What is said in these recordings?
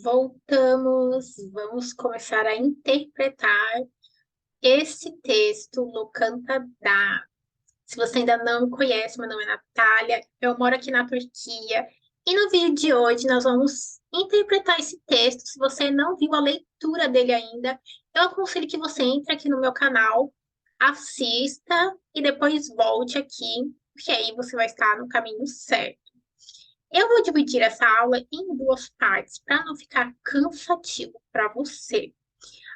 Voltamos, vamos começar a interpretar esse texto, Lokanta Dağ. Se você ainda não me conhece, meu nome é Natália, eu moro aqui na Turquia e no vídeo de hoje nós vamos interpretar esse texto. Se você não viu a leitura dele ainda, eu aconselho que você entre aqui no meu canal, assista e depois volte aqui, porque aí você vai estar no caminho certo. Eu vou dividir essa aula em duas partes para não ficar cansativo para você.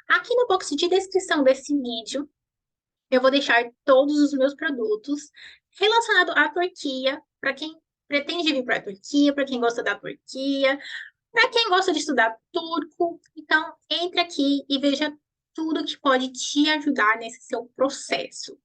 Aqui no box de descrição desse vídeo, eu vou deixar todos os meus produtos relacionados à Turquia, para quem pretende vir para a Turquia, para quem gosta da Turquia, para quem gosta de estudar turco. Então, entre aqui e veja tudo que pode te ajudar nesse seu processo.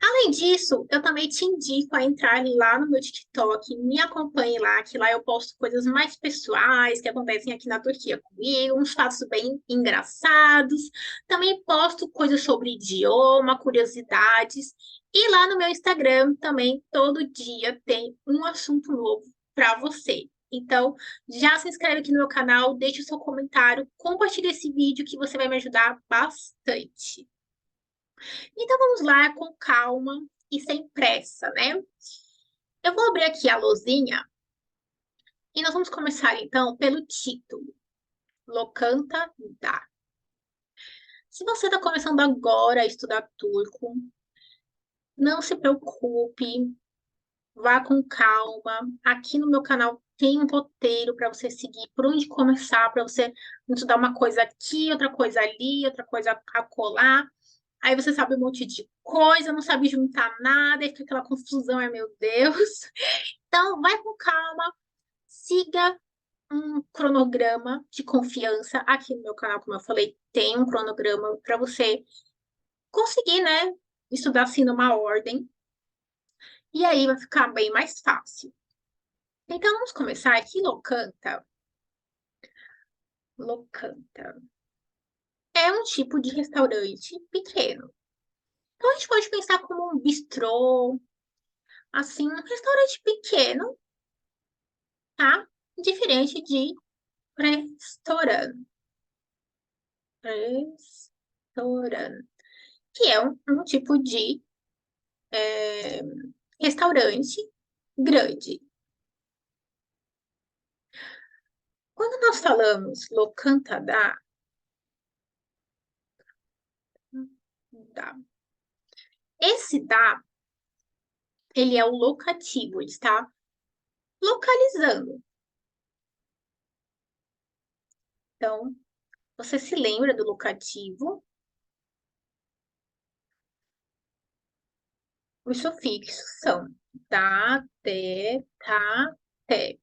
Além disso, eu também te indico a entrar lá no meu TikTok, me acompanhe lá, que lá eu posto coisas mais pessoais que acontecem aqui na Turquia comigo, uns fatos bem engraçados. Também posto coisas sobre idioma, curiosidades. E lá no meu Instagram também, todo dia tem um assunto novo para você. Então, já se inscreve aqui no meu canal, deixe o seu comentário, compartilhe esse vídeo que você vai me ajudar bastante. Então vamos lá com calma e sem pressa, né? Eu vou abrir aqui a lousinha e nós vamos começar então pelo título, Lokanta Da. Se você está começando agora a estudar turco, não se preocupe, vá com calma. Aqui no meu canal tem um roteiro para você seguir, por onde começar, para você não estudar uma coisa aqui, outra coisa ali, outra coisa a colar. Aí você sabe um monte de coisa, não sabe juntar nada, e fica aquela confusão, ai meu Deus. Então, vai com calma, siga um cronograma de confiança. Aqui no meu canal, como eu falei, tem um cronograma para você conseguir, né, estudar assim numa ordem, e aí vai ficar bem mais fácil. Então, vamos começar aqui. Locanta. Locanta. É um tipo de restaurante pequeno. Então, a gente pode pensar como um bistrô, assim, um restaurante pequeno, tá? Diferente de restaurante. Restaurante. Que é um tipo de restaurante grande. Quando nós falamos locanta da, esse da, ele é o locativo, ele está localizando. Então, você se lembra do locativo? Os sufixos são da, te, ta, te.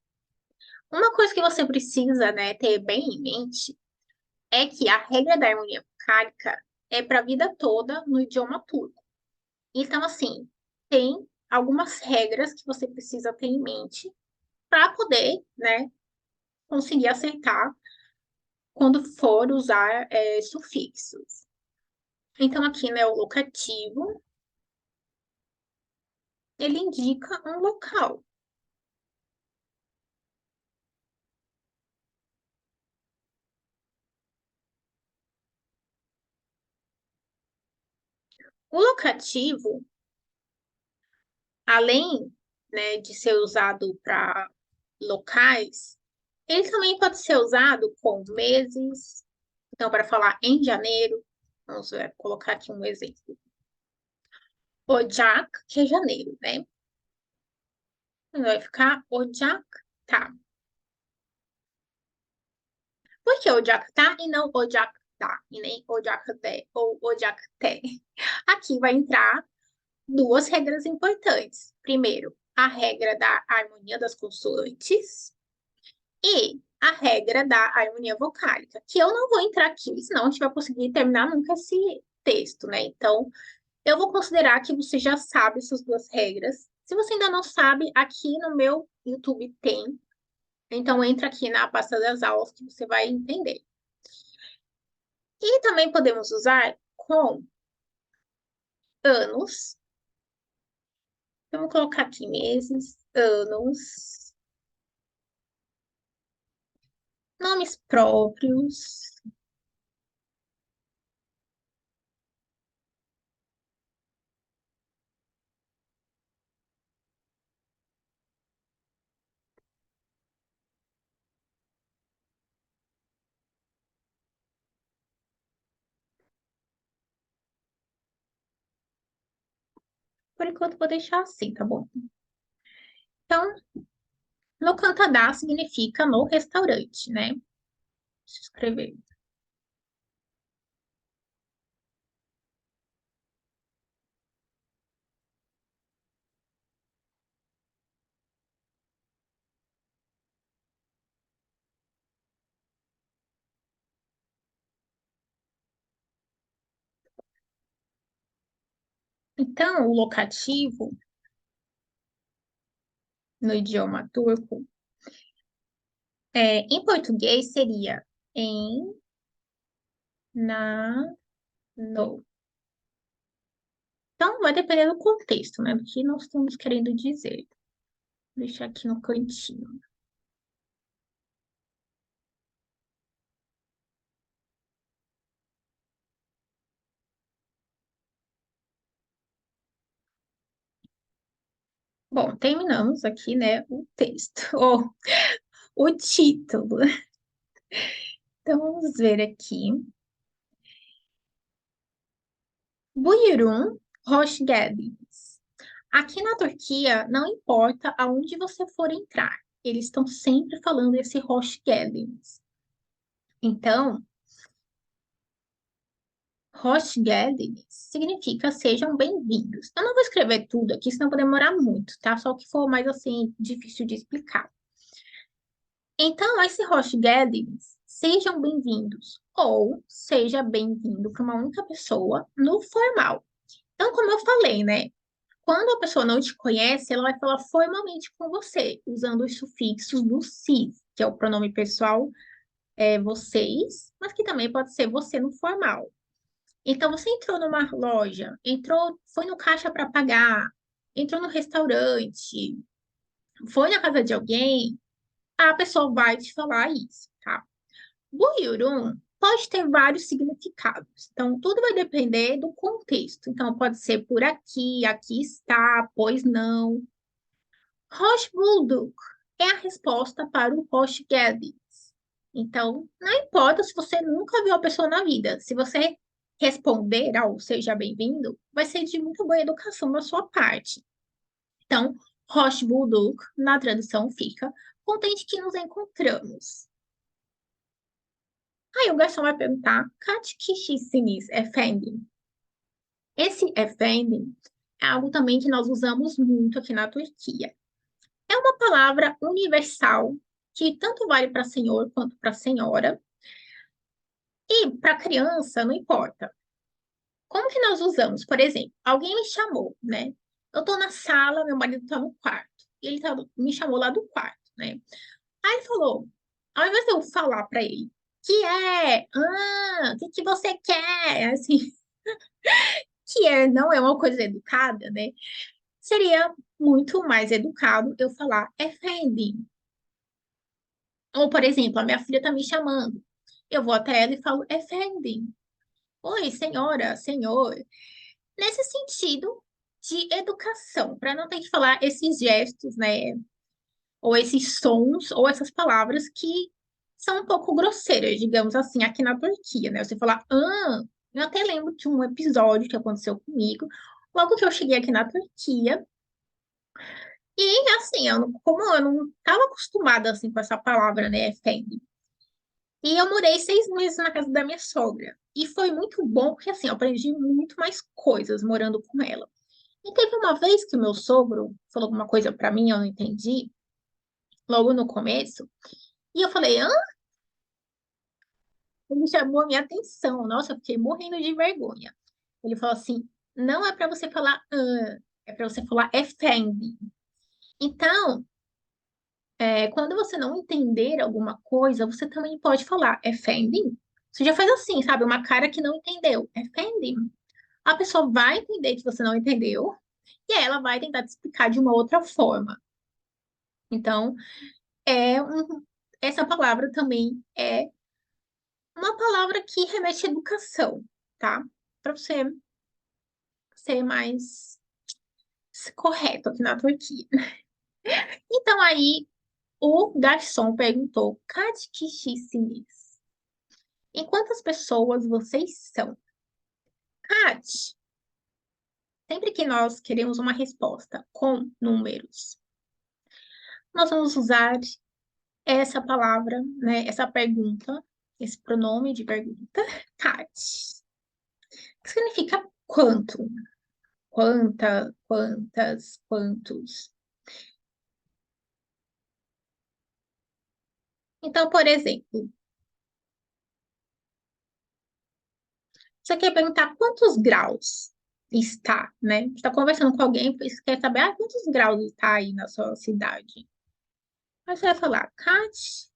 Uma coisa que você precisa, né, ter bem em mente é que a regra da harmonia vocálica é para a vida toda no idioma turco. Então, assim, tem algumas regras que você precisa ter em mente para poder, né, conseguir acertar quando for usar sufixos. Então, aqui, né, o locativo, ele indica um local. O locativo, além, né, de ser usado para locais, ele também pode ser usado com meses. Então, para falar em janeiro, vamos colocar aqui um exemplo. Ocak, que é janeiro, né? Vai ficar Ocak, tá. Por que Ocak tá e não Ocak tá? E nem Ocak te ou Ocak te? Aqui vai entrar duas regras importantes. Primeiro, a regra da harmonia das consoantes e a regra da harmonia vocálica, que eu não vou entrar aqui, senão a gente vai conseguir terminar nunca esse texto, né? Então, eu vou considerar que você já sabe essas duas regras. Se você ainda não sabe, aqui no meu YouTube tem. Então, entra aqui na pasta das aulas que você vai entender. E também podemos usar com anos. Então, vou colocar aqui meses, anos. Nomes próprios. Por enquanto, vou deixar assim, tá bom? Então, no Canadá significa no restaurante, né? Deixa eu escrever. Então, o locativo, no idioma turco, em português seria em, na, no. Então, vai depender do contexto, né? Do que nós estamos querendo dizer. Vou deixar aqui no cantinho. Bom, terminamos aqui, né, o texto, ou o título. Então, vamos ver aqui. Buyurun, hoş geldiniz. Aqui na Turquia, não importa aonde você for entrar, eles estão sempre falando esse hoş geldiniz. Então, hoş geldiniz significa sejam bem-vindos. Eu não vou escrever tudo aqui, senão vai demorar muito, tá? Só o que for mais assim difícil de explicar. Então, esse hoş geldiniz, sejam bem-vindos ou seja bem-vindo para uma única pessoa no formal. Então, como eu falei, né? Quando a pessoa não te conhece, ela vai falar formalmente com você, usando os sufixos do cis, que é o pronome pessoal, vocês, mas que também pode ser você no formal. Então, você entrou numa loja, entrou, foi no caixa para pagar, entrou no restaurante, foi na casa de alguém, a pessoa vai te falar isso, tá? Buyurun pode ter vários significados. Então, tudo vai depender do contexto. Então, pode ser por aqui, aqui está, pois não. Hoş bulduk é a resposta para o hoş geldiniz. Então, não importa se você nunca viu a pessoa na vida. Se você responder ao seja bem-vindo, vai ser de muita boa educação da sua parte. Então, hoş bulduk, na tradução fica, contente que nos encontramos. Aí o garçom vai perguntar, kaç kişisiniz efendim? Esse efendim é algo também que nós usamos muito aqui na Turquia. É uma palavra universal que tanto vale para senhor quanto para senhora. E para criança, não importa. Como que nós usamos? Por exemplo, alguém me chamou, né? Eu estou na sala, meu marido está no quarto. E ele me chamou lá do quarto, né? Aí ele falou, ao invés de eu falar para ele, o que que você quer? Assim, não é uma coisa educada, né? Seria muito mais educado eu falar efendim. Ou, por exemplo, a minha filha está me chamando. Eu vou até ela e falo efendim. Oi, senhora, senhor. Nesse sentido de educação, para não ter que falar esses gestos, né? Ou esses sons, ou essas palavras que são um pouco grosseiras, digamos assim, aqui na Turquia, né? Você falar, eu até lembro de um episódio que aconteceu comigo, logo que eu cheguei aqui na Turquia, e assim, como eu não estava acostumada assim com essa palavra, né, efendi. E eu morei 6 meses na casa da minha sogra. E foi muito bom, porque assim, eu aprendi muito mais coisas morando com ela. E teve uma vez que o meu sogro falou alguma coisa para mim, eu não entendi, logo no começo, e eu falei, ele chamou a minha atenção. Nossa, eu fiquei morrendo de vergonha. Ele falou assim: não é para você falar é para você falar efendi. Então, quando você não entender alguma coisa, você também pode falar efendi. Você já faz assim, sabe? Uma cara que não entendeu. Efendi. A pessoa vai entender que você não entendeu e aí ela vai tentar te explicar de uma outra forma. Então, é um. essa palavra também é uma palavra que remete à educação, tá? Para você ser mais correto aqui na Turquia. Então aí o garçom perguntou: kaç kişisiniz? Em quantas pessoas vocês são? Kaç. Sempre que nós queremos uma resposta com números, nós vamos usar essa palavra, né? Essa pergunta, esse pronome de pergunta, kaç, que significa quanto, quanta, quantas, quantos. Então, por exemplo, você quer perguntar quantos graus está, né? Você está conversando com alguém, você quer saber quantos graus está aí na sua cidade. Aí você vai falar, kaç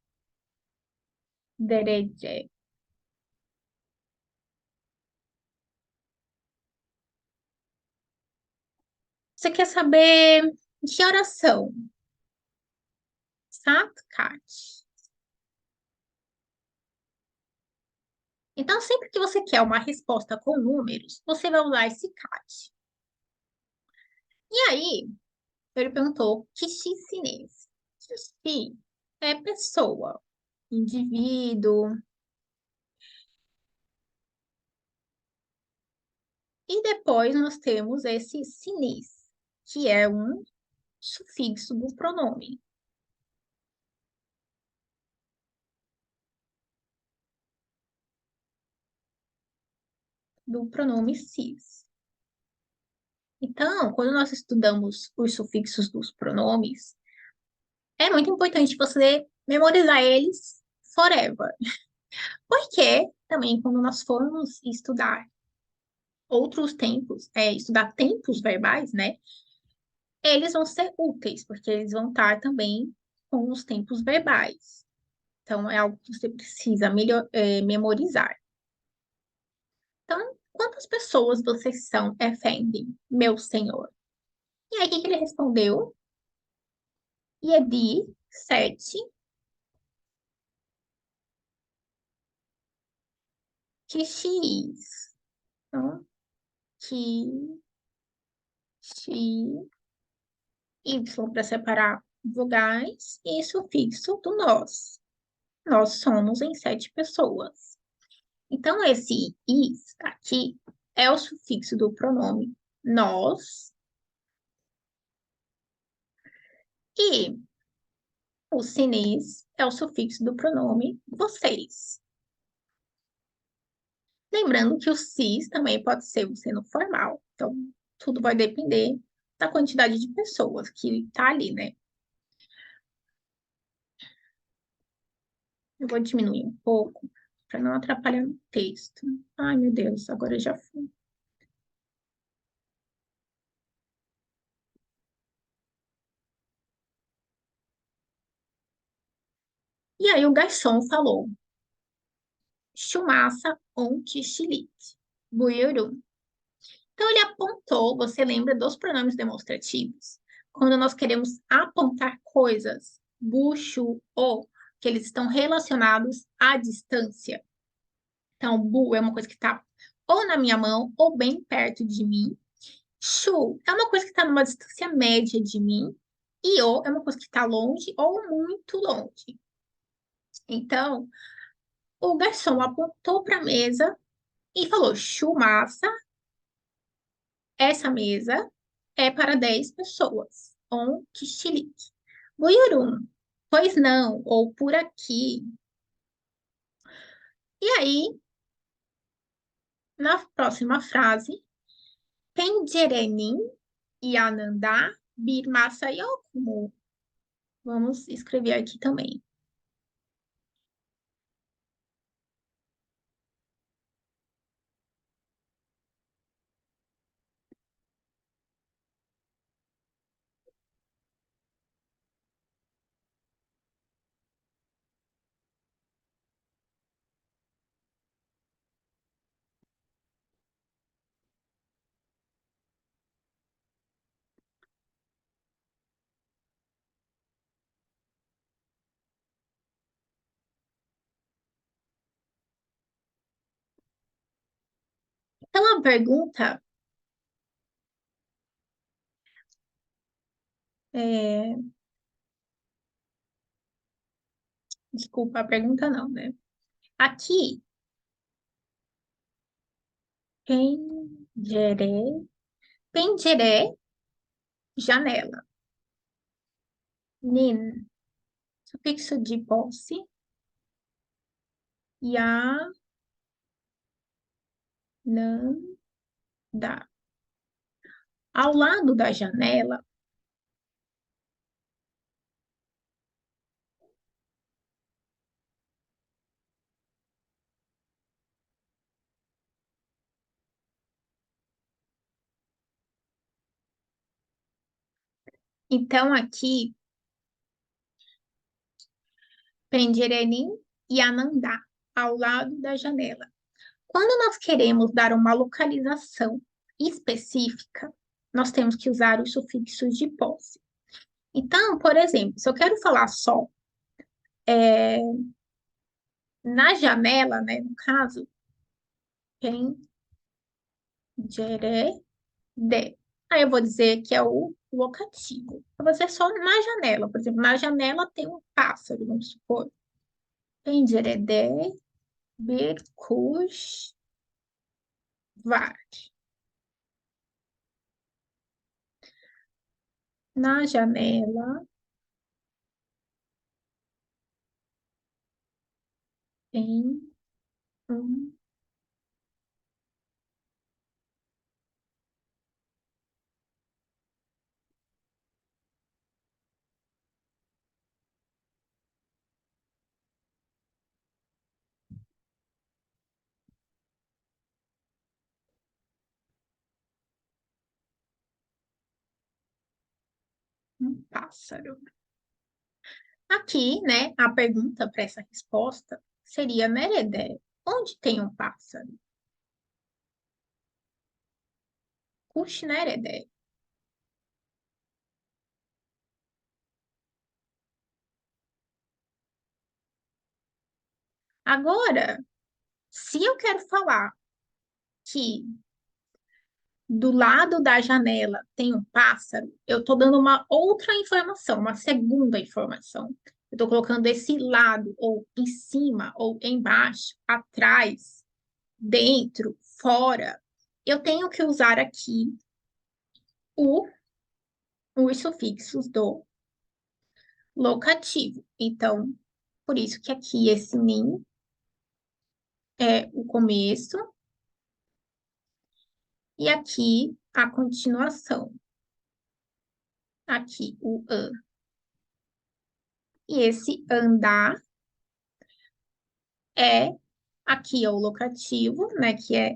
derece. Você quer saber que horas são? Saat kaç? Então, sempre que você quer uma resposta com números, você vai usar esse CAT. E aí, ele perguntou, kişi chinês? Kişi é pessoa, indivíduo. E depois nós temos esse sinis, que é um sufixo do pronome, cis. Então, quando nós estudamos os sufixos dos pronomes, é muito importante você memorizar eles forever. Porque também, quando nós formos estudar outros tempos, estudar tempos verbais, né? Eles vão ser úteis, porque eles vão estar também com os tempos verbais. Então, é algo que você precisa memorizar. Então, quantas pessoas vocês são, Efendi, meu senhor? E aí, o que que ele respondeu? Yedi, sete, kişiyiz. Então, ki, xi, y para separar vogais e sufixo do nós. Nós somos em sete pessoas. Então, esse is aqui é o sufixo do pronome nós e o sinês é o sufixo do pronome vocês. Lembrando que o cis também pode ser o seno formal. Então, tudo vai depender da quantidade de pessoas que tá ali, né? Eu vou diminuir um pouco para não atrapalhar o texto. Ai, meu Deus, agora já fui. E aí o garçom falou: Shumasa on kişilik. Buyurun. Então, ele apontou, você lembra dos pronomes demonstrativos? Quando nós queremos apontar coisas, bucho ou, que eles estão relacionados à distância. Então, bu é uma coisa que está ou na minha mão ou bem perto de mim. Shu é uma coisa que está numa distância média de mim. E o é uma coisa que está longe ou muito longe. Então, o garçom apontou para a mesa e falou: Shumasa, essa mesa é para 10 pessoas. On kişilik. Buyurun. Pois não, ou por aqui. E aí, na próxima frase, pencerenin yanında bir masa yok mu? Vamos escrever aqui também. Então, a pergunta é... Desculpa, a pergunta não, né? Aqui, pengeré, pengeré, janela. Nin, sufixo de posse. Ya, nan, da. Ao lado da janela, então aqui, pengerenin e anandá, ao lado da janela. Quando nós queremos dar uma localização específica, nós temos que usar os sufixos de posse. Então, por exemplo, se eu quero falar só na janela, né, no caso, pengeré de. Aí eu vou dizer que é o locativo. Eu vou dizer só na janela. Por exemplo, na janela tem um pássaro, vamos supor. Pencerede bir kuş var. Na janela tem um pássaro. Aqui, né, a pergunta para essa resposta seria Neredé, onde tem um pássaro? Kuş nerede? Agora, se eu quero falar que do lado da janela tem um pássaro, eu estou dando uma outra informação, uma segunda informação. Eu estou colocando esse lado, ou em cima, ou embaixo, atrás, dentro, fora. Eu tenho que usar aqui o, os sufixos do locativo. Então, por isso que aqui esse nin é o começo e aqui a continuação. Aqui o an. E esse andar é aqui é o locativo, né, que é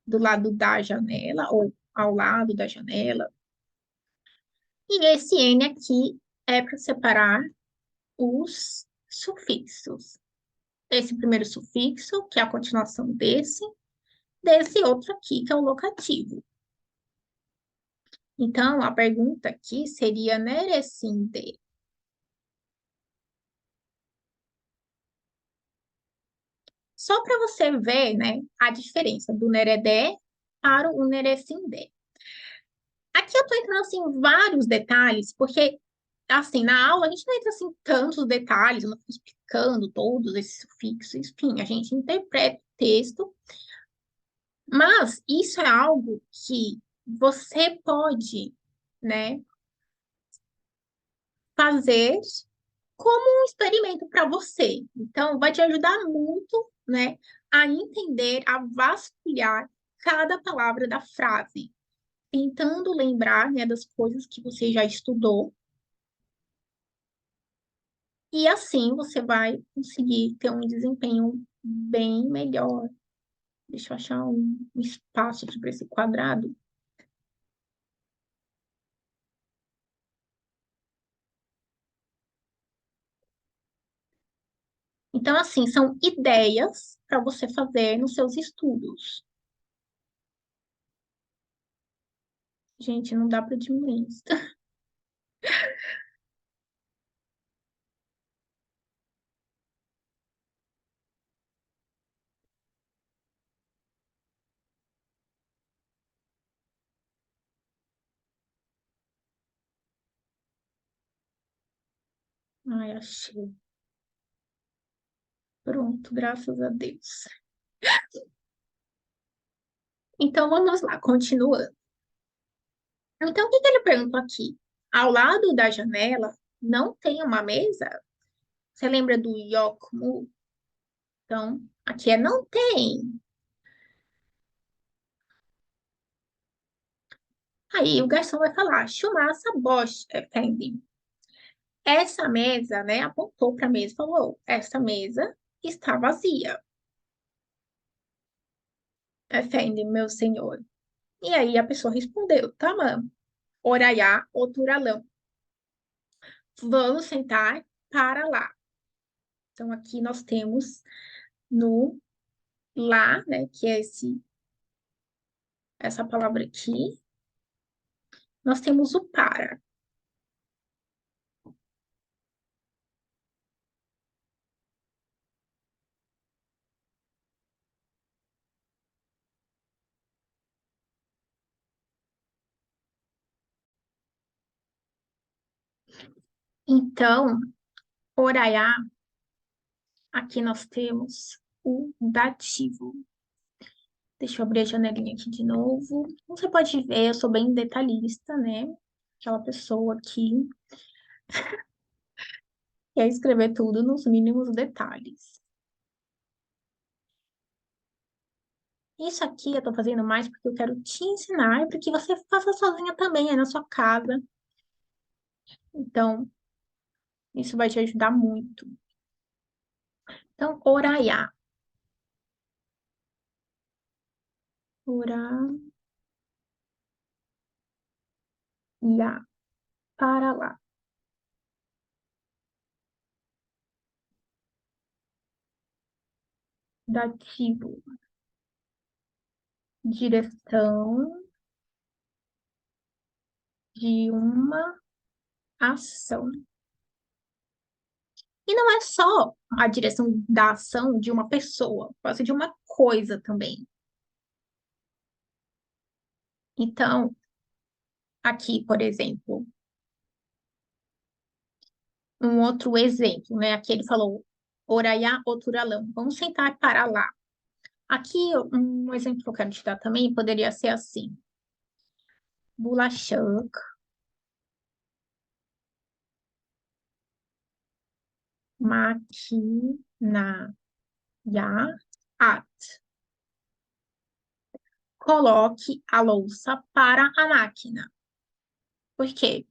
do lado da janela ou ao lado da janela. E esse N aqui é para separar os sufixos. Esse primeiro sufixo, que é a continuação desse outro aqui, que é o locativo. Então, a pergunta aqui seria neresinde. Só para você ver, né, a diferença do neredé para o neresinde. Aqui eu estou entrando assim, em vários detalhes, porque assim, na aula a gente não entra assim em tantos detalhes, eu não fico explicando todos esses sufixos, enfim, a gente interpreta o texto, mas isso é algo que você pode, né, fazer como um experimento para você. Então, vai te ajudar muito, né, a entender, a vasculhar cada palavra da frase, tentando lembrar, né, das coisas que você já estudou. E assim você vai conseguir ter um desempenho bem melhor. Deixa eu achar um espaço aqui para esse quadrado. Então, assim, são ideias para você fazer nos seus estudos. Gente, não dá para diminuir isso. Ai, achei. Pronto, graças a Deus. Então, vamos lá, continuando. Então, o que que ele perguntou aqui? Ao lado da janela não tem uma mesa? Você lembra do Yokmu? Então, aqui é não tem. Aí o garçom vai falar, Shumasa Bosch, Effendi. Essa mesa, né, apontou para a mesa e falou, essa mesa está vazia, Effendi, meu senhor. E aí a pessoa respondeu, tamam, orayá, oturalão. Vamos sentar para lá. Então, aqui nós temos no lá, né, que é essa palavra aqui, nós temos o para. Então, oraiá, aqui nós temos o dativo. Deixa eu abrir a janelinha aqui de novo. Você pode ver, eu sou bem detalhista, né? Aquela pessoa que quer escrever tudo nos mínimos detalhes. Isso aqui eu tô fazendo mais porque eu quero te ensinar, para que você faça sozinha também aí na sua casa. Então, isso vai te ajudar muito. Então, oraiá. Oraiá. Para lá. Dativo. Direção de uma ação. E não é só a direção da ação de uma pessoa, pode ser de uma coisa também. Então, aqui, por exemplo, um outro exemplo, né? Aqui ele falou oraiá oturalão. Vamos sentar para lá. Aqui, um exemplo que eu quero te dar também poderia ser assim: Bulachak, máquina, ya, at. Coloque a louça para a máquina. Por quê?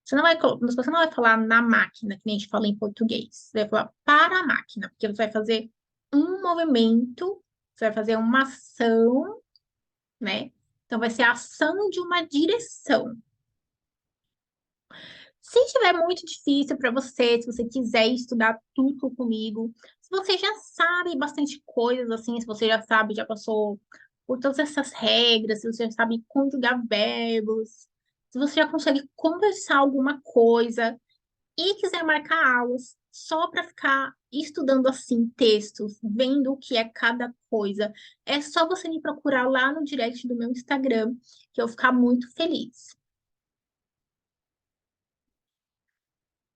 Você não vai falar na máquina, que nem a gente fala em português. Você vai falar para a máquina, porque você vai fazer um movimento, você vai fazer uma ação, né? Então, vai ser a ação de uma direção. Se estiver muito difícil para você, se você quiser estudar tudo comigo, se você já sabe bastante coisas, assim, se você já sabe, já passou por todas essas regras, se você já sabe conjugar verbos, se você já consegue conversar alguma coisa, e quiser marcar aulas só para ficar estudando assim textos, vendo o que é cada coisa, é só você me procurar lá no direct do meu Instagram, que eu vou ficar muito feliz.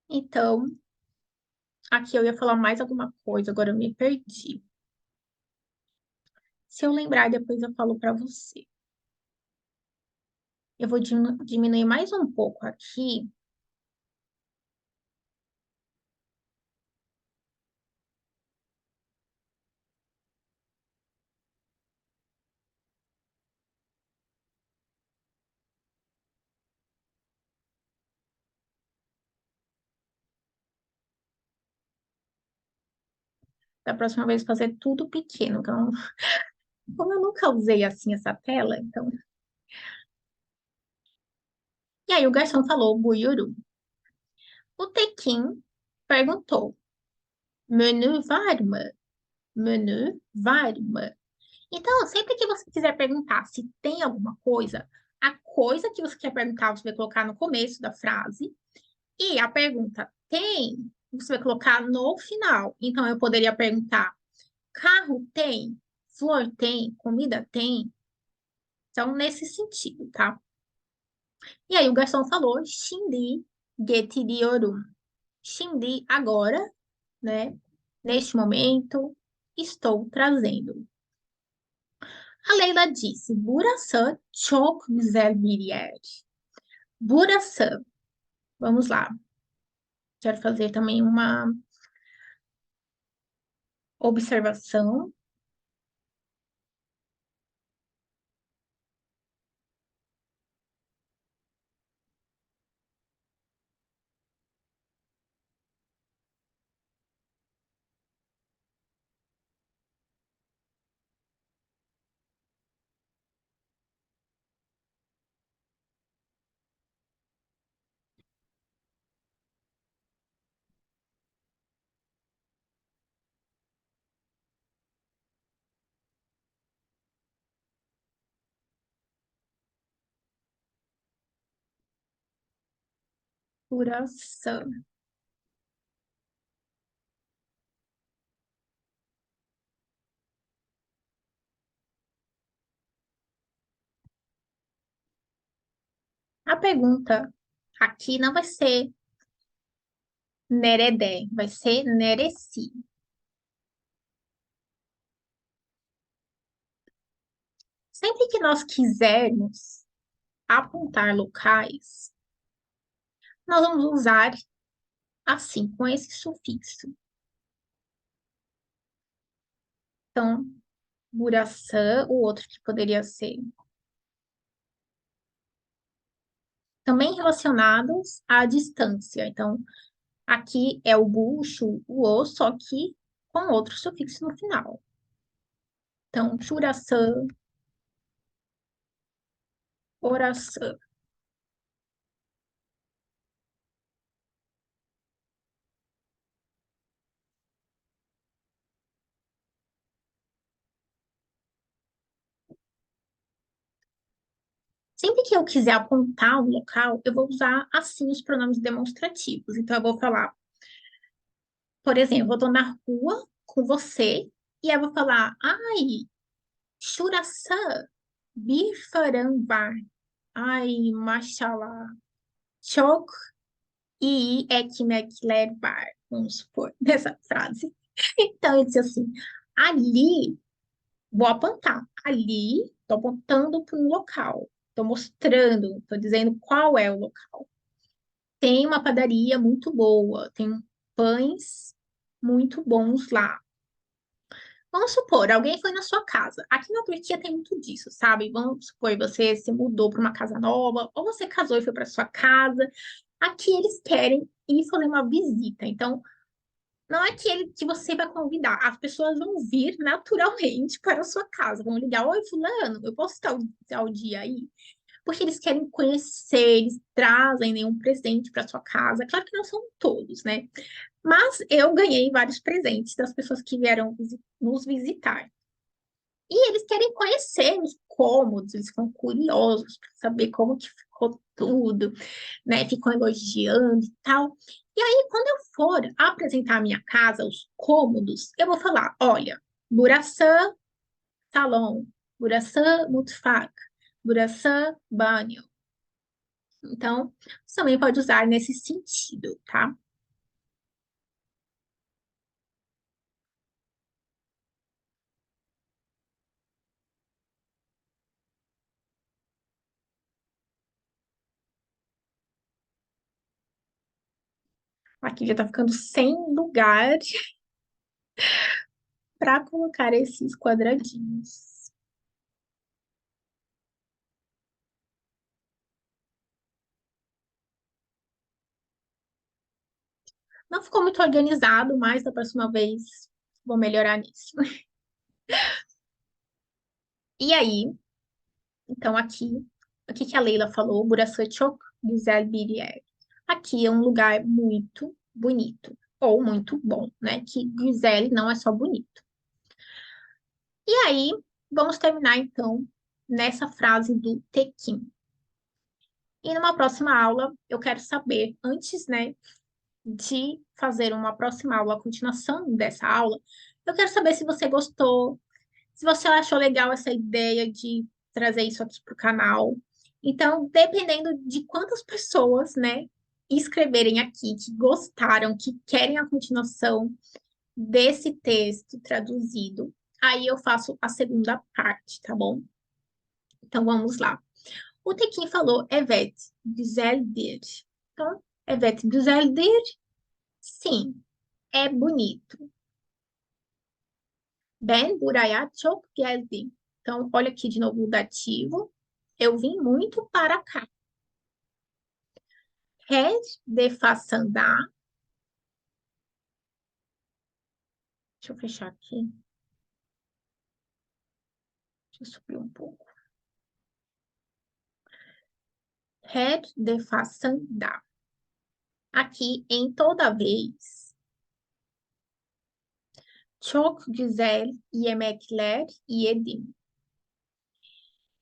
Então, aqui eu ia falar mais alguma coisa, agora eu me perdi. Se eu lembrar, depois eu falo para você. Eu vou diminuir mais um pouco aqui. Da próxima vez fazer tudo pequeno. Então, como eu nunca usei assim essa tela, então. E aí o garçom falou, buiuru. O Tequim perguntou, menu varma, menu varma. Então, sempre que você quiser perguntar se tem alguma coisa, a coisa que você quer perguntar, você vai colocar no começo da frase, e a pergunta tem, você vai colocar no final. Então, eu poderia perguntar, carro tem? Flor tem? Comida tem? Então, nesse sentido, tá? E aí o garçom falou, Shindi Getiriyorum. Şimdi, agora, né? Neste momento, estou trazendo. A Leila disse, Burası çok güzel bir yer. Burası, vamos lá. Quero fazer também uma observação. Burası. A pergunta aqui não vai ser nerede, vai ser neresi. Sempre que nós quisermos apontar locais, nós vamos usar assim, com esse sufixo. Então, Buraçã, o outro que poderia ser. Também relacionados à distância. Então, aqui é o bucho, o o, só que com outro sufixo no final. Então, Churaçã, Oraçã. Sempre que eu quiser apontar um local, eu vou usar assim os pronomes demonstrativos. Então, eu vou falar, por exemplo, eu estou na rua com você e eu vou falar, ai, Churaçã, bir fırın var. Ay, maşallah. Çok iyi ekmekler var. Vamos supor, nessa frase. Então, eu disse assim, ali, vou apontar. Ali, estou apontando para um local. Estou mostrando, estou dizendo qual é o local. Tem uma padaria muito boa, tem pães muito bons lá. Vamos supor, alguém foi na sua casa. Aqui na Turquia tem muito disso, sabe? Vamos supor, você se mudou para uma casa nova, ou você casou e foi para sua casa. Aqui eles querem ir fazer uma visita. Então, não é que você vai convidar, as pessoas vão vir naturalmente para a sua casa. Vão ligar: oi, fulano, eu posso estar o dia aí? Porque eles querem conhecer, eles trazem nenhum presente para sua casa. Claro que não são todos, né? Mas eu ganhei vários presentes das pessoas que vieram nos visitar. E eles querem conhecer os cômodos, eles ficam curiosos para saber como que ficou tudo, né? Ficam elogiando e tal. E aí, quando eu for apresentar a minha casa, os cômodos, eu vou falar: olha, Buraçã, salão, Buraçã, mutfak, Buraçã, banho. Então, você também pode usar nesse sentido, tá? Aqui já tá ficando sem lugar para colocar esses quadradinhos. Não ficou muito organizado, mas da próxima vez vou melhorar nisso. E aí, então aqui, o que que a Leila falou? Burası çok güzel bir yer. Aqui é um lugar muito bonito, ou muito bom, né? Que güzel não é só bonito. E aí, vamos terminar então nessa frase do Tekin. E numa próxima aula, eu quero saber, antes, né, de fazer uma próxima aula, a continuação dessa aula, eu quero saber se você gostou, se você achou legal essa ideia de trazer isso aqui para o canal. Então, dependendo de quantas pessoas, né, escreverem aqui que gostaram, que querem a continuação desse texto traduzido, aí eu faço a segunda parte, tá bom? Então vamos lá. O Tekin falou evet, güzeldir. Então, evet, güzeldir, sim, é bonito. Ben buraya çok geldim. Então, olha aqui de novo o dativo. Eu vim muito para cá. Her defasında. Deixa eu fechar aqui. Deixa eu subir um pouco. Her defasında. Aqui, em toda vez. Çok güzel yemekler yedim.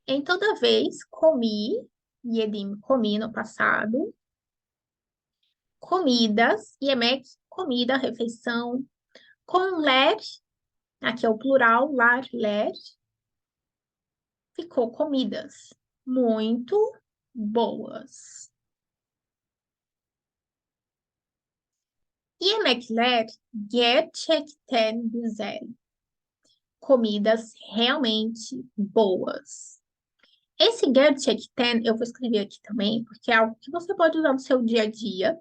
Em toda vez, comi, yedim, comi no passado. Comidas, yemek, comida, refeição. Com ler, aqui é o plural, lar, ler. Ficou comidas muito boas. Yemekler gerçekten güzel. Comidas realmente boas. Esse gerçekten eu vou escrever aqui também, porque é algo que você pode usar no seu dia a dia.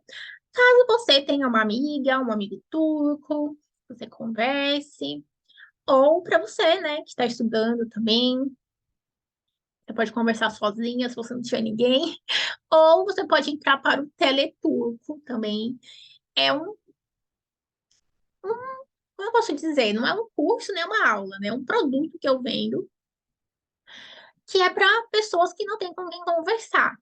Caso você tenha uma amiga, um amigo turco, você converse. Ou para você, né, que está estudando também. Você pode conversar sozinha se você não tiver ninguém. Ou você pode entrar para o Teleturco também. É como eu posso dizer, não é um curso nem uma aula, né? É um produto que eu vendo que é para pessoas que não têm com quem conversar.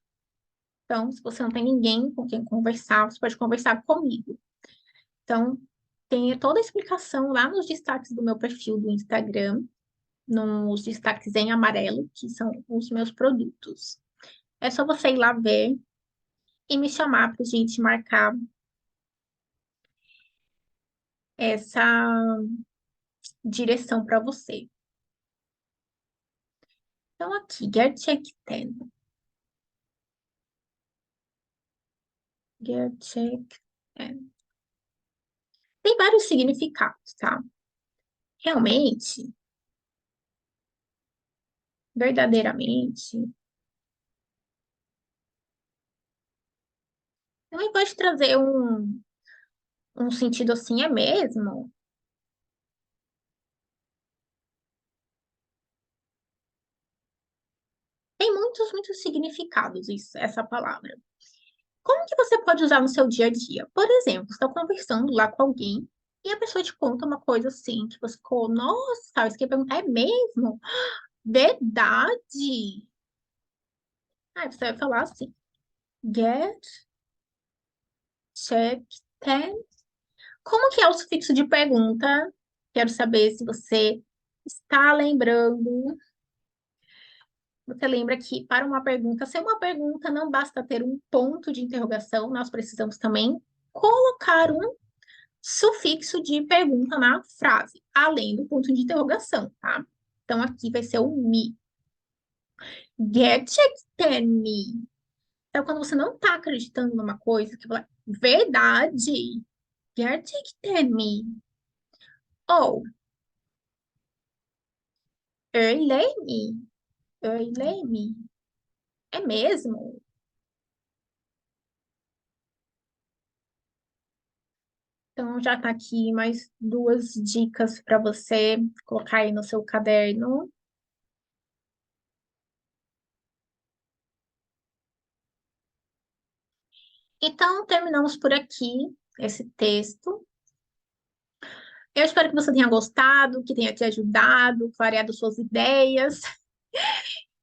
Então, se você não tem ninguém com quem conversar, você pode conversar comigo. Então, tem toda a explicação lá nos destaques do meu perfil do Instagram, nos destaques em amarelo, que são os meus produtos. É só você ir lá ver e me chamar para a gente marcar essa direção para você. Então, aqui, gerçekten. Gerçekten. Tem vários significados, tá? Realmente, verdadeiramente, também pode trazer um sentido assim, é mesmo? Tem muitos significados essa palavra. Como que você pode usar no seu dia a dia? Por exemplo, você está conversando lá com alguém e a pessoa te conta uma coisa assim, que você ficou, nossa, isso que eu ia perguntar é mesmo? Verdade? Aí você vai falar assim, gerçekten. Como que é o sufixo de pergunta? Quero saber se você está lembrando. Você lembra que para uma pergunta ser uma pergunta, não basta ter um ponto de interrogação, nós precisamos também colocar um sufixo de pergunta na frase, além do ponto de interrogação, tá? Então aqui vai ser o me. Gerçekten mi. Então, quando você não está acreditando numa coisa, que fala verdade, gerçekten mi. Ou öyle mi? Öyle mi? É mesmo? Então, já tá aqui mais duas dicas para você colocar aí no seu caderno. Então, terminamos por aqui esse texto. Eu espero que você tenha gostado, que tenha te ajudado, clareado suas ideias.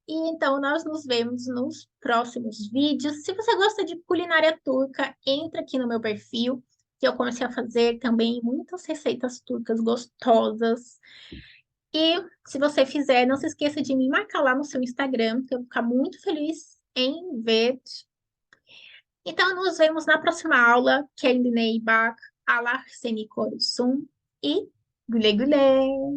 E então, nós nos vemos nos próximos vídeos. Se você gosta de culinária turca, entra aqui no meu perfil, que eu comecei a fazer também muitas receitas turcas gostosas. E se você fizer, não se esqueça de me marcar lá no seu Instagram, que eu vou ficar muito feliz em ver. Então, nos vemos na próxima aula. Kendine iyi bak. Allah seni korusun. E güle güle.